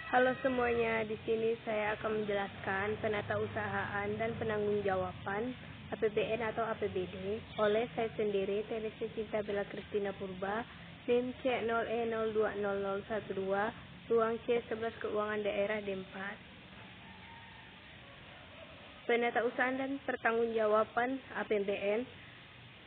Halo semuanya, di sini saya akan menjelaskan penatausahaan dan penanggung-jawaban APBN atau APBD oleh saya sendiri, Televisi Cinta Bella Kristina Purba, NIM C0E020012, ruang C11 Keuangan Daerah D4. Penatausahaan dan pertanggungjawaban APBN.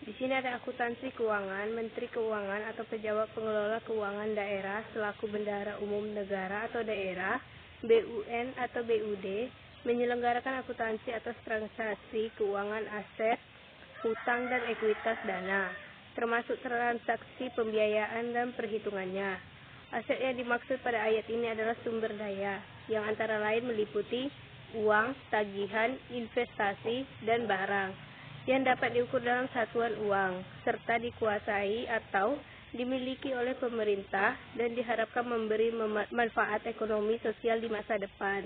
Di sini ada akuntansi keuangan, Menteri Keuangan atau pejabat pengelola keuangan daerah selaku bendahara umum negara atau daerah, BUN atau BUD, menyelenggarakan akuntansi atas transaksi keuangan aset, hutang dan ekuitas dana, termasuk transaksi pembiayaan dan perhitungannya. Aset yang dimaksud pada ayat ini adalah sumber daya, yang antara lain meliputi uang, tagihan, investasi, dan barang yang dapat diukur dalam satuan uang, serta dikuasai atau dimiliki oleh pemerintah dan diharapkan memberi manfaat ekonomi sosial di masa depan.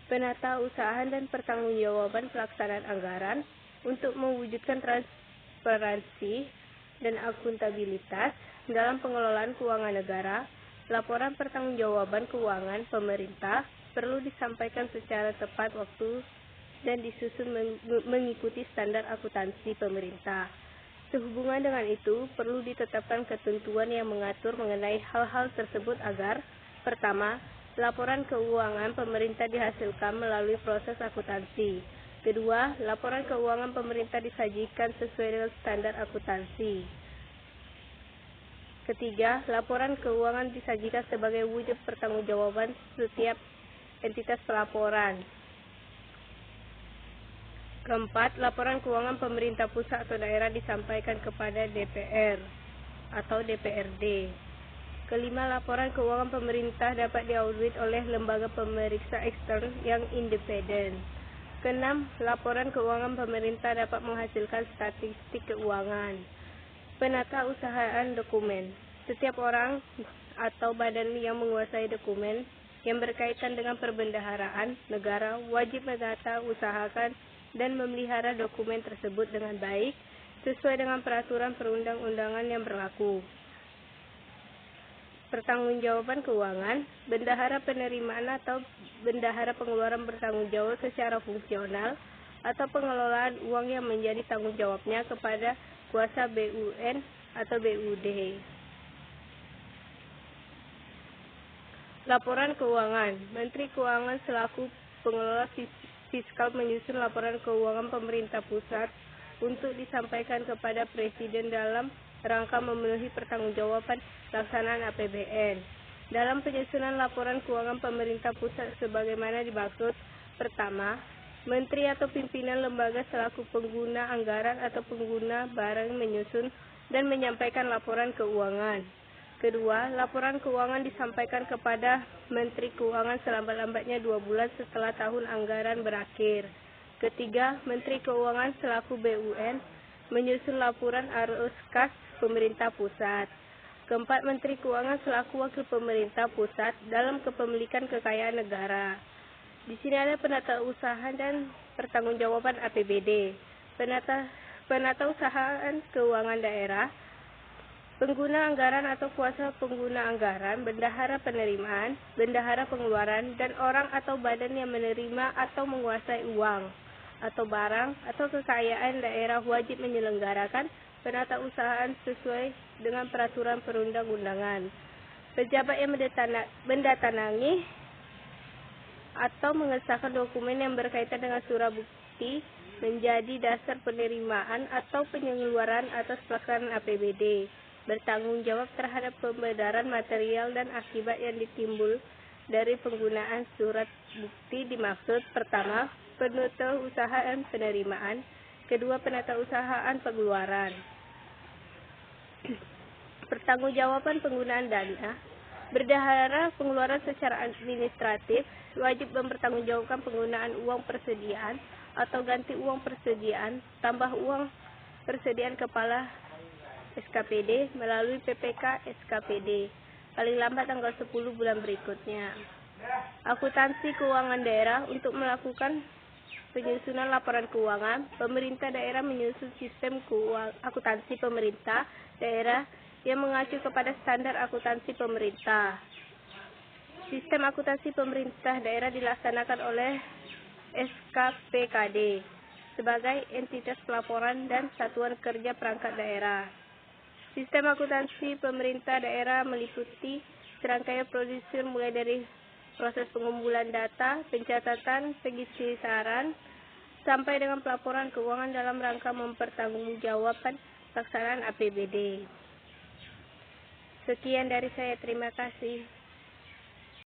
Penatausahaan dan pertanggungjawaban pelaksanaan anggaran untuk mewujudkan transparansi dan akuntabilitas dalam pengelolaan keuangan negara. Laporan pertanggungjawaban keuangan pemerintah perlu disampaikan secara tepat waktu dan disusun mengikuti standar akuntansi pemerintah. Sehubungan dengan itu, perlu ditetapkan ketentuan yang mengatur mengenai hal-hal tersebut agar: pertama, laporan keuangan pemerintah dihasilkan melalui proses akuntansi. Kedua, laporan keuangan pemerintah disajikan sesuai dengan standar akuntansi. Ketiga, laporan keuangan disajikan sebagai wujud pertanggungjawaban setiap entitas pelaporan. Keempat, laporan keuangan pemerintah pusat atau daerah disampaikan kepada DPR atau DPRD. Kelima, laporan keuangan pemerintah dapat diaudit oleh lembaga pemeriksa ekstern yang independen. Keenam, laporan keuangan pemerintah dapat menghasilkan statistik keuangan. Penatausahaan dokumen. Setiap orang atau badan yang menguasai dokumen yang berkaitan dengan perbendaharaan negara wajib menatausahakan dan memelihara dokumen tersebut dengan baik sesuai dengan peraturan perundang-undangan yang berlaku. Pertanggungjawaban keuangan, bendahara penerimaan atau bendahara pengeluaran bertanggung jawab secara fungsional atau pengelolaan uang yang menjadi tanggung jawabnya kepada kuasa BUN atau BUD. Laporan keuangan, Menteri Keuangan selaku pengelola fiskal menyusun laporan keuangan pemerintah pusat untuk disampaikan kepada Presiden dalam rangka memenuhi pertanggungjawaban pelaksanaan APBN. Dalam penyusunan laporan keuangan pemerintah pusat sebagaimana dimaksud: pertama, Menteri atau pimpinan lembaga selaku pengguna anggaran atau pengguna barang menyusun dan menyampaikan laporan keuangan. Kedua, laporan keuangan disampaikan kepada Menteri Keuangan selambat-lambatnya 2 bulan setelah tahun anggaran berakhir. Ketiga, Menteri Keuangan selaku BUN menyusun laporan arus kas pemerintah pusat. Keempat, Menteri Keuangan selaku wakil pemerintah pusat dalam kepemilikan kekayaan negara. Di sini ada penatausahaan dan pertanggungjawaban APBD. Penatausahaan keuangan daerah, pengguna anggaran atau kuasa pengguna anggaran, bendahara penerimaan, bendahara pengeluaran, dan orang atau badan yang menerima atau menguasai uang atau barang atau kekayaan daerah wajib menyelenggarakan penatausahaan sesuai dengan peraturan perundang-undangan. Pejabat yang mendatangi atau mengesahkan dokumen yang berkaitan dengan surat bukti menjadi dasar penerimaan atau pengeluaran atas pelaksanaan APBD. Bertanggung jawab terhadap pembenaran material dan akibat yang ditimbul dari penggunaan surat bukti dimaksud: pertama, penatausahaan penerimaan, kedua, penatausahaan pengeluaran. Pertanggungjawaban penggunaan dana, bendahara pengeluaran secara administratif wajib mempertanggungjawabkan penggunaan uang persediaan atau ganti uang persediaan, tambah uang persediaan kepala SKPD melalui PPK SKPD paling lambat tanggal 10 bulan berikutnya. Akuntansi keuangan daerah, untuk melakukan penyusunan laporan keuangan, pemerintah daerah menyusun sistem akuntansi pemerintah daerah yang mengacu kepada standar akuntansi pemerintah. Sistem akuntansi pemerintah daerah dilaksanakan oleh SKPKD sebagai entitas pelaporan dan satuan kerja perangkat daerah. Sistem akuntansi pemerintah daerah meliputi serangkaian prosedur mulai dari proses pengumpulan data, pencatatan, pengisytiharan, sampai dengan pelaporan keuangan dalam rangka mempertanggungjawabkan pelaksanaan APBD. Sekian dari saya, terima kasih.